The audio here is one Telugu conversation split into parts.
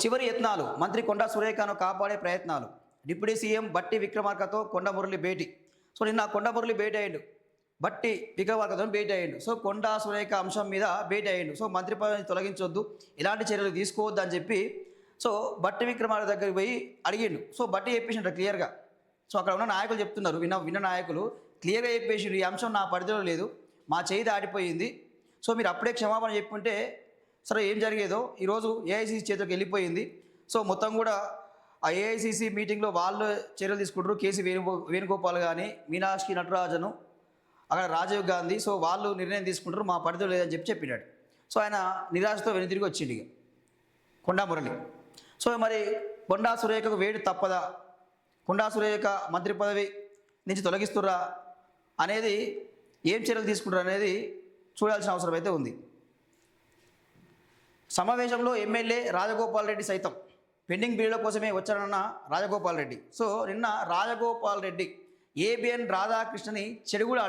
చివరి యత్నాలు మంత్రి కొండా సురేఖను కాపాడే ప్రయత్నాలు. డిప్యూటీ సీఎం బట్టి విక్రమార్కతో కొండ మురళి భేటీ. నిన్న కొండ మురళి భేటీ అయ్యిండు, బట్టి విక్రమార్కతో భేటీ అయ్యిండు. కొండా సురేఖ అంశం మీద భేటీ అయ్యిండు. మంత్రి పదవిని తొలగించొద్దు, ఎలాంటి చర్యలు తీసుకోవద్దు అని చెప్పి బట్టి విక్రమార్క దగ్గరికి పోయి అడిగిండు. బట్టి చెప్పేసిండ్రు క్లియర్గా. అక్కడ ఉన్న నాయకులు చెప్తున్నారు, విన్న నాయకులు క్లియర్గా చెప్పేసిండ్రు, ఈ అంశం నా పరిధిలో లేదు, మా చేయి దాటిపోయింది. మీరు అప్పుడే క్షమాపణ చెప్పుంటే సరే ఏం జరిగేదో. ఈరోజు ఏఐసీసీ చేతికి వెళ్ళిపోయింది. మొత్తం కూడా ఆ ఏఐసీసీ మీటింగ్లో వాళ్ళు చర్యలు తీసుకుంటారు. కేసీ వేణుగోపాల్ కానీ, మీనాక్షి నటరాజను, అక్కడ రాజీవ్ గాంధీ, వాళ్ళు నిర్ణయం తీసుకుంటారు, మా పరిధిలో లేదని చెప్పినాడు. ఆయన నిరాశతో వెనుతిరిగి వచ్చిండు ఇక కొండా మురళి. మరి కొండా సురేఖకు వేడి తప్పదా, కొండా సురేఖ మంత్రి పదవి నుంచి తొలగిస్తుర్రా అనేది, ఏం చర్యలు తీసుకుంటారు అనేది చూడాల్సిన అవసరం అయితే ఉంది. సమావేశంలో ఎమ్మెల్యే రాజగోపాల్ రెడ్డి సైతం పెండింగ్ బిల్లుల కోసమే వచ్చారన్న రాజగోపాల్ రెడ్డి. నిన్న రాజగోపాల్ రెడ్డి ఏబిఎన్ రాధాకృష్ణని చెడుగుడు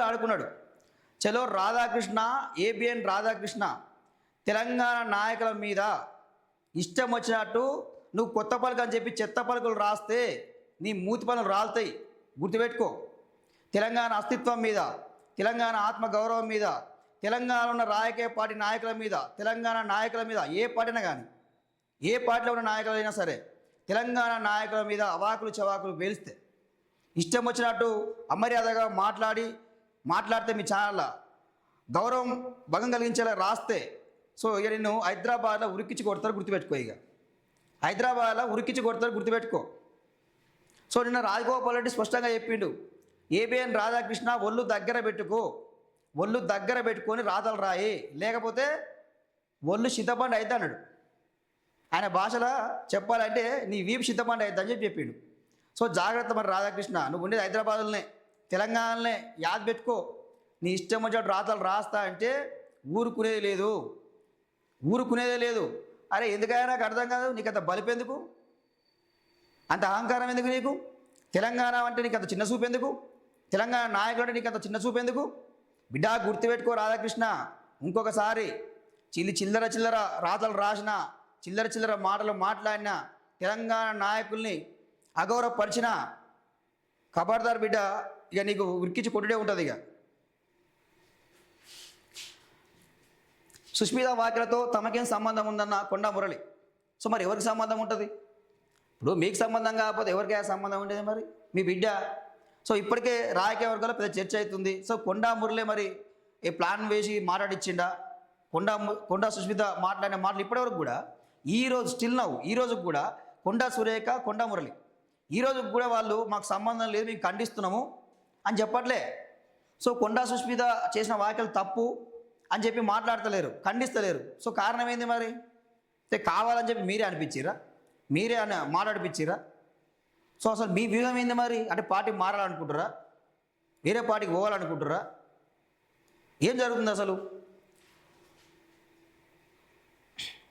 ఆడుకున్నాడు. చలో రాధాకృష్ణ, ఏబిఎన్ రాధాకృష్ణ, తెలంగాణ నాయకుల మీద ఇష్టం వచ్చినట్టు నువ్వు కొత్త పలుకు అని చెప్పి చెత్త పలుకులు రాస్తే నీ మూతి పనులు రాలుతాయి, గుర్తుపెట్టుకో. తెలంగాణ అస్తిత్వం మీద, తెలంగాణ ఆత్మగౌరవం మీద, తెలంగాణలో ఉన్న రాజకీయ పార్టీ నాయకుల మీద, తెలంగాణ నాయకుల మీద, ఏ పార్టీనా కానీ, ఏ పార్టీలో ఉన్న నాయకులైనా సరే, తెలంగాణ నాయకుల మీద అవాకులు చవాకులు పేలిస్తే, ఇష్టం వచ్చినట్టు అమర్యాదగా మాట్లాడితే మీ ఛానల్లో గౌరవం భంగం కలిగించేలా రాస్తే ఇక నిన్ను హైదరాబాద్లో ఉరికించి కొడతారు, గుర్తుపెట్టుకో. ఇక హైదరాబాద్లో ఉరికించి కొడతారు, గుర్తుపెట్టుకో. నిన్న రాజగోపాల్ రెడ్డి స్పష్టంగా చెప్పిండు, ఏబిఎన్ రాధాకృష్ణ ఒళ్ళు దగ్గర పెట్టుకొని రాతలు రాయి, లేకపోతే ఒళ్ళు సిద్ధపండు అవుతా అన్నాడు. ఆయన భాషలో చెప్పాలంటే నీ వీపు సిద్ధపండు అవుతా అని చెప్పిండు. జాగ్రత్త మరి రాధాకృష్ణ, నువ్వు ఉండేది హైదరాబాద్లోనే, తెలంగాణలోనే, యాద్ పెట్టుకో. నీ ఇష్టం వచ్చినట్టు రాతలు రాస్తా అంటే ఊరుకునేది లేదు. అరే ఎందుకైనా నాకు అర్థం కాదు, నీకు అంత బలిపెందుకు, అంత అహంకారం ఎందుకు నీకు? తెలంగాణ అంటే నీకు అంత చిన్న చూపు ఎందుకు? తెలంగాణ నాయకుడు అంటే నీకు అంత చిన్న చూపు ఎందుకు? బిడ్డ గుర్తుపెట్టుకో రాధాకృష్ణ, ఇంకొకసారి చిల్లర రాతలు రాసిన, చిల్లర మాటలు మాట్లాడిన, తెలంగాణ నాయకుల్ని అగౌరవపరిచిన ఖబర్దార్ బిడ్డ, ఇక నీకు ఉరికించి కొట్టుడే ఉంటుంది. ఇక సుష్మిత వ్యాఖ్యలతో తమకేం సంబంధం ఉందన్న కొండా మురళి. మరి ఎవరికి సంబంధం ఉంటుంది? ఇప్పుడు మీకు సంబంధం కాకపోతే ఎవరికి సంబంధం ఉండేది? మరి మీ బిడ్డ. ఇప్పటికే రాజకీయ వర్గాల్లో పెద్ద చర్చ అవుతుంది. కొండా మురళి మరి ఏ ప్లాన్ వేసి మాట్లాడిచ్చిండా? కొండా సుష్మిత మాట్లాడిన మాటలు ఇప్పటివరకు కూడా, ఈరోజు కూడా కొండా సురేఖ, కొండా మురళి ఈరోజు కూడా వాళ్ళు మాకు సంబంధం లేదు, మేము ఖండిస్తున్నాము అని చెప్పట్లే. కొండా సుష్మిత చేసిన వ్యాఖ్యలు తప్పు అని చెప్పి మాట్లాడతలేరు, ఖండిస్తలేరు. కారణం ఏంది మరి? కావాలని చెప్పి మీరే అనిపించిరా, మీరే మాట్లాడిపించిరా? అసలు మీ వ్యూహం ఏంది మరి? అంటే పార్టీ మారాలనుకుంటారా, వేరే పార్టీకి పోవాలనుకుంటారా, ఏం జరుగుతుంది అసలు?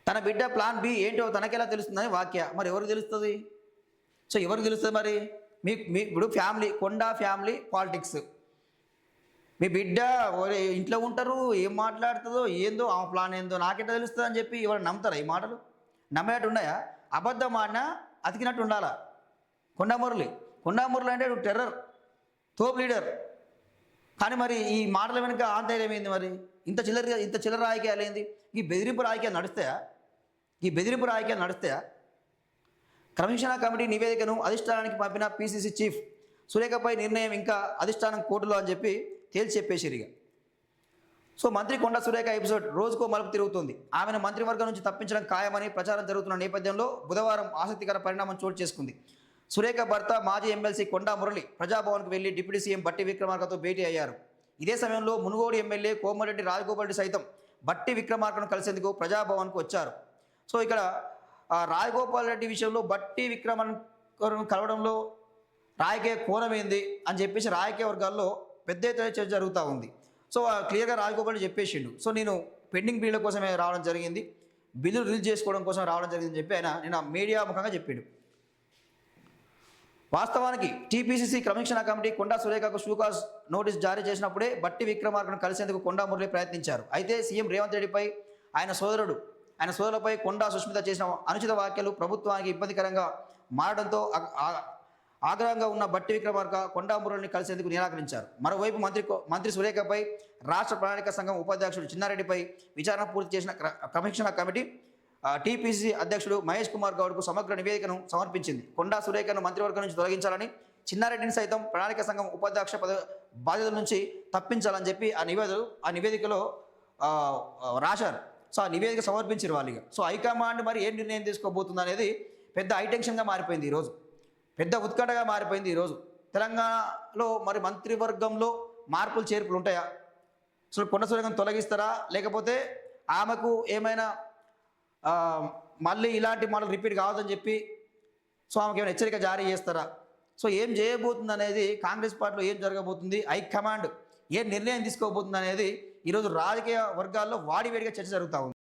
తన బిడ్డ ప్లాన్ బి ఏంటో తనకెలా తెలుస్తుందని వాక్య. మరి ఎవరికి తెలుస్తుంది? ఎవరికి తెలుస్తుంది మరి? ఇప్పుడు ఫ్యామిలీ, కొండా ఫ్యామిలీ పాలిటిక్స్. మీ బిడ్డ ఇంట్లో ఉంటారు, ఏం మాట్లాడుతుందో ఏందో, ఆ ప్లాన్ ఏందో నాకెట్లా తెలుస్తుంది అని చెప్పి ఎవరు నమ్ముతారా? ఈ మాటలు నమ్మేటట్టు ఉన్నాయా? అబద్ధం ఆడినా అతికినట్టు ఉండాలా? కొండా మురళి అంటే టెర్రర్, తోపు లీడర్. కానీ మరి ఈ మాటల వెనుక ఆంతర్యం ఏంది మరి? ఇంత చిల్లర రాజకీయాలు ఏంది? ఈ బెదిరింపు రాజకీయాలు నడుస్తాయా? క్రమశిక్షణ కమిటీ నివేదికను అధిష్టానానికి పంపిన పీసీసీ చీఫ్ సురేఖపై నిర్ణయం ఇంకా అధిష్టానం కోర్టులో అని చెప్పి తేల్చి చెప్పేసిరిగా. మంత్రి కొండా సురేఖ ఎపిసోడ్ రోజుకో మలుపు తిరుగుతుంది. ఆమెను మంత్రివర్గం నుంచి తప్పించడం ఖాయమని ప్రచారం జరుగుతున్న నేపథ్యంలో బుధవారం ఆసక్తికర పరిణామం చోటు చేసుకుంది. సురేఖ భర్త మాజీ ఎమ్మెల్సీ కొండా మురళి ప్రజాభవన్కు వెళ్లి డిప్యూటీ సీఎం బట్టి విక్రమార్కతో భేటీ అయ్యారు. ఇదే సమయంలో మునుగోడు ఎమ్మెల్యే కోమరెడ్డి రాజగోపాల్ రెడ్డి సైతం బట్టి విక్రమార్కను కలిసేందుకు ప్రజాభవన్కు వచ్చారు. ఇక్కడ రాజగోపాల్ రెడ్డి విషయంలో బట్టి విక్రమార్కను కలవడంలో రాజకీయ కోణం ఏంది అని చెప్పేసి రాజకీయ వర్గాల్లో పెద్ద ఎత్తున చర్చ జరుగుతూ ఉంది. క్లియర్గా రాజగోపాల్ రెడ్డి చెప్పేసిండు, నేను పెండింగ్ బిల్లుల కోసమే రావడం జరిగింది, బిల్లు రిలీజ్ చేసుకోవడం కోసం రావడం జరిగిందని చెప్పి ఆయన నేను మీడియా ముఖంగా చెప్పాడు. వాస్తవానికి టీపీసీసీ క్రమశిక్షణ కమిటీ కొండా సురేఖకు షూకాజ్ నోటీస్ జారీ చేసినప్పుడే బట్టి విక్రమార్కను కలిసేందుకు కొండా మురళి ప్రయత్నించారు. అయితే సీఎం రేవంత్ రెడ్డిపై ఆయన సోదరుడు ఆయన సోదరులపై కొండా సుష్మిత చేసిన అనుచిత వ్యాఖ్యలు ప్రభుత్వానికి ఇబ్బందికరంగా మారడంతో ఆగ్రహంగా ఉన్న బట్టి విక్రమార్క కొండా మురళిని కలిసేందుకు నిరాకరించారు. మరోవైపు మంత్రి సురేఖపై రాష్ట్ర ప్రణాళిక సంఘం ఉపాధ్యక్షుడు చిన్నారెడ్డిపై విచారణ పూర్తి చేసిన క్రమశిక్షణ కమిటీ టీపీసీ అధ్యక్షుడు మహేష్ కుమార్ గౌడ్కు సమగ్ర నివేదికను సమర్పించింది. కొండా సురేఖను మంత్రివర్గం నుంచి తొలగించాలని, చిన్నారెడ్డిని సైతం ప్రణాళిక సంఘం ఉపాధ్యక్ష బాధ్యతల నుంచి తప్పించాలని చెప్పి ఆ నివేదికలో రాశారు. సో ఆ నివేదిక సమర్పించారు వాళ్ళు. సో హైకమాండ్ మరి ఏం నిర్ణయం తీసుకోబోతుంది అనేది పెద్ద హైటెన్షన్గా మారిపోయింది ఈరోజు, పెద్ద ఉత్కంఠగా మారిపోయింది ఈరోజు. తెలంగాణలో మరి మంత్రివర్గంలో మార్పులు చేర్పులు ఉంటాయా? సో కొండ సురేఖను తొలగిస్తారా, లేకపోతే ఆమెకు ఏమైనా మళ్ళీ ఇలాంటి మోడల్ రిపీట్ కావద్దని చెప్పి సో ఆమెకు ఏమైనా హెచ్చరిక జారీ చేస్తారా? సో ఏం చేయబోతుంది అనేది, కాంగ్రెస్ పార్టీలో ఏం జరగబోతుంది, హైకమాండ్ ఏ నిర్ణయం తీసుకోబోతుంది అనేది ఈరోజు రాజకీయ వర్గాల్లో వాడివేడిగా చర్చ జరుగుతూ ఉంది.